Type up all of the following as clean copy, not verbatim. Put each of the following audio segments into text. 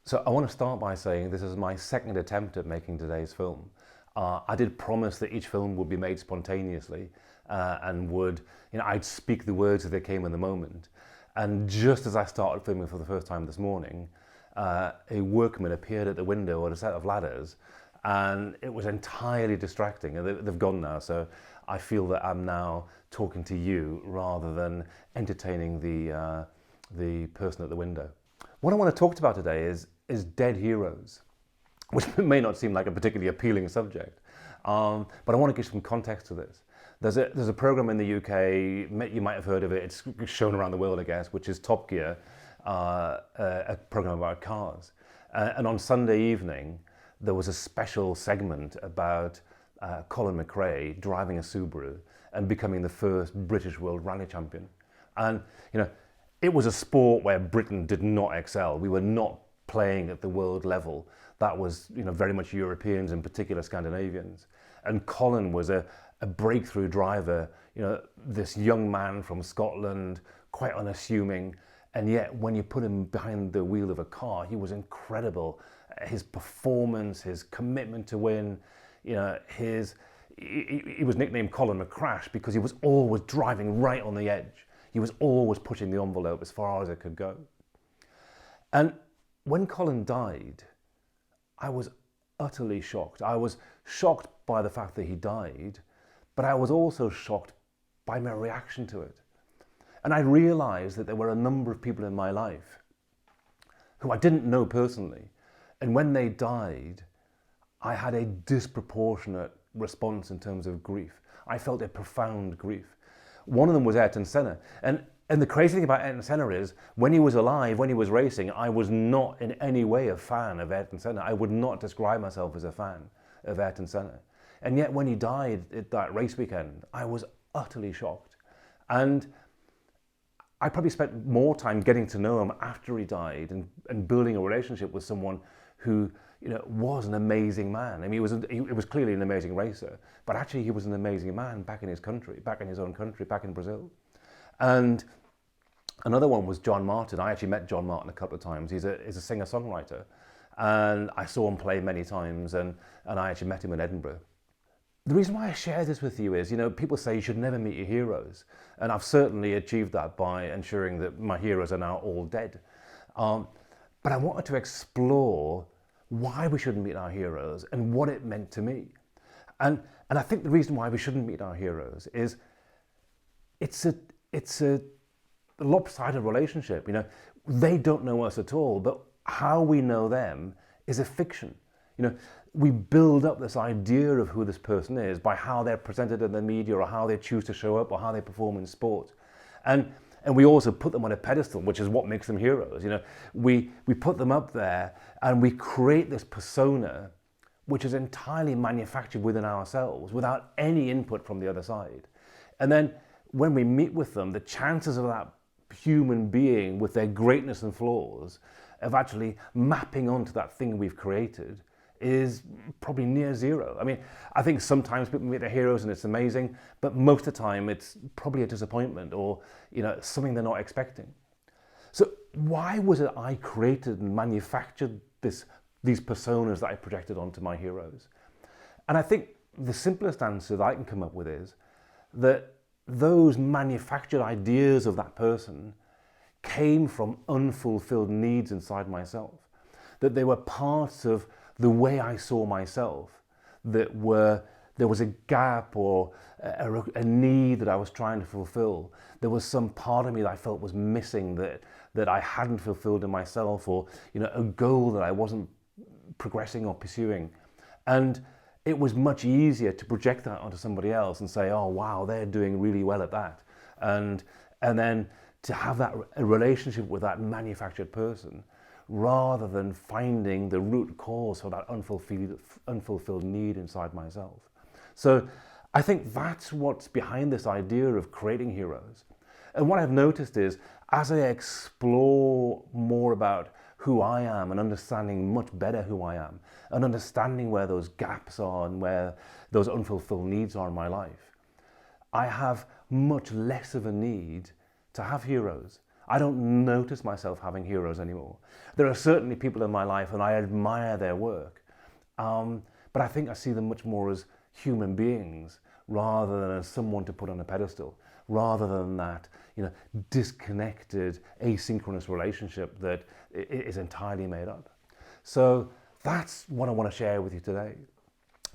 So I want to start by saying this is my second attempt at making today's film. I did promise that each film would be made spontaneously and I'd speak the words as they came in the moment. And just as I started filming for the first time this morning, a workman appeared at the window on a set of ladders, and it was entirely distracting. And they've gone now, so I feel that I'm now talking to you rather than entertaining the person at the window. What I want to talk about today is dead heroes, which may not seem like a particularly appealing subject, but I want to give some context to this. There's a program in the UK, you might have heard of it, it's shown around the world, I guess, which is Top Gear, a program about cars. And on Sunday evening, there was a special segment about Colin McRae driving a Subaru and becoming the first British World Rally Champion. And, it was a sport where Britain did not excel. We were not playing at the world level. That was, very much Europeans, in particular Scandinavians. And Colin was a breakthrough driver, this young man from Scotland, quite unassuming. And yet when you put him behind the wheel of a car, he was incredible. His performance, his commitment to win, he was nicknamed Colin McCrash because he was always driving right on the edge. He was always pushing the envelope as far as it could go. And when Colin died, I was utterly shocked. I was shocked by the fact that he died, but I was also shocked by my reaction to it. And I realized that there were a number of people in my life who I didn't know personally. And when they died, I had a disproportionate response in terms of grief. I felt a profound grief. One of them was Ayrton Senna. And the crazy thing about Ayrton Senna is, when he was alive, when he was racing, I was not in any way a fan of Ayrton Senna. I would not describe myself as a fan of Ayrton Senna. And yet when he died at that race weekend, I was utterly shocked. And I probably spent more time getting to know him after he died and building a relationship with someone who was an amazing man. I mean, he was clearly an amazing racer, but actually he was an amazing man back in his country, back in his own country, back in Brazil. And another one was John Martin. I actually met John Martin a couple of times. He's a singer-songwriter, and I saw him play many times, and I actually met him in Edinburgh. The reason why I share this with you is, people say you should never meet your heroes, and I've certainly achieved that by ensuring that my heroes are now all dead. But I wanted to explore why we shouldn't meet our heroes and what it meant to me. And I think the reason why we shouldn't meet our heroes is it's a lopsided relationship. They don't know us at all, but how we know them is a fiction. We build up this idea of who this person is by how they're presented in the media, or how they choose to show up, or how they perform in sport. And we also put them on a pedestal, which is what makes them heroes. We put them up there and we create this persona which is entirely manufactured within ourselves without any input from the other side. And then when we meet with them, the chances of that human being with their greatness and flaws of actually mapping onto that thing we've created is probably near zero. I mean, I think sometimes people meet their heroes and it's amazing, but most of the time it's probably a disappointment or, something they're not expecting. So why was it I created and manufactured these personas that I projected onto my heroes? And I think the simplest answer that I can come up with is that those manufactured ideas of that person came from unfulfilled needs inside myself, that they were parts of the way I saw myself, there was a gap or a need that I was trying to fulfill. There was some part of me that I felt was missing that I hadn't fulfilled in myself, or a goal that I wasn't progressing or pursuing. And it was much easier to project that onto somebody else and say, oh wow, they're doing really well at that. And then to have a relationship with that manufactured person, rather than finding the root cause for that unfulfilled need inside myself. So I think that's what's behind this idea of creating heroes. And what I've noticed is, as I explore more about who I am and understanding much better who I am, and understanding where those gaps are and where those unfulfilled needs are in my life, I have much less of a need to have heroes. I don't notice myself having heroes anymore. There are certainly people in my life and I admire their work, but I think I see them much more as human beings rather than as someone to put on a pedestal, rather than that, disconnected, asynchronous relationship that is entirely made up. So that's what I want to share with you today.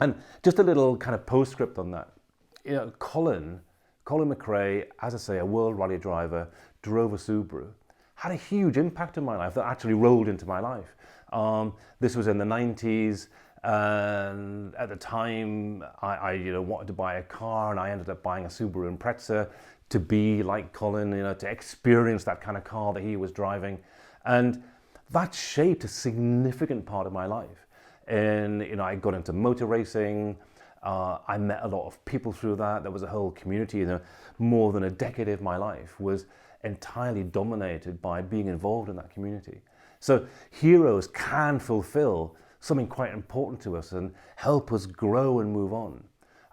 And just a little kind of postscript on that. Colin McRae, as I say, a world rally driver, drove a Subaru, had a huge impact on my life that actually rolled into my life. This was in the 90s, and at the time, I wanted to buy a car, and I ended up buying a Subaru Impreza to be like Colin, to experience that kind of car that he was driving. And that shaped a significant part of my life. And, I got into motor racing. I met a lot of people through that. There was a whole community. More than a decade of my life was entirely dominated by being involved in that community. So heroes can fulfill something quite important to us and help us grow and move on.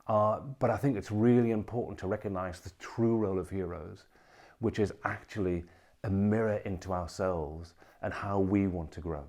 But I think it's really important to recognize the true role of heroes, which is actually a mirror into ourselves and how we want to grow.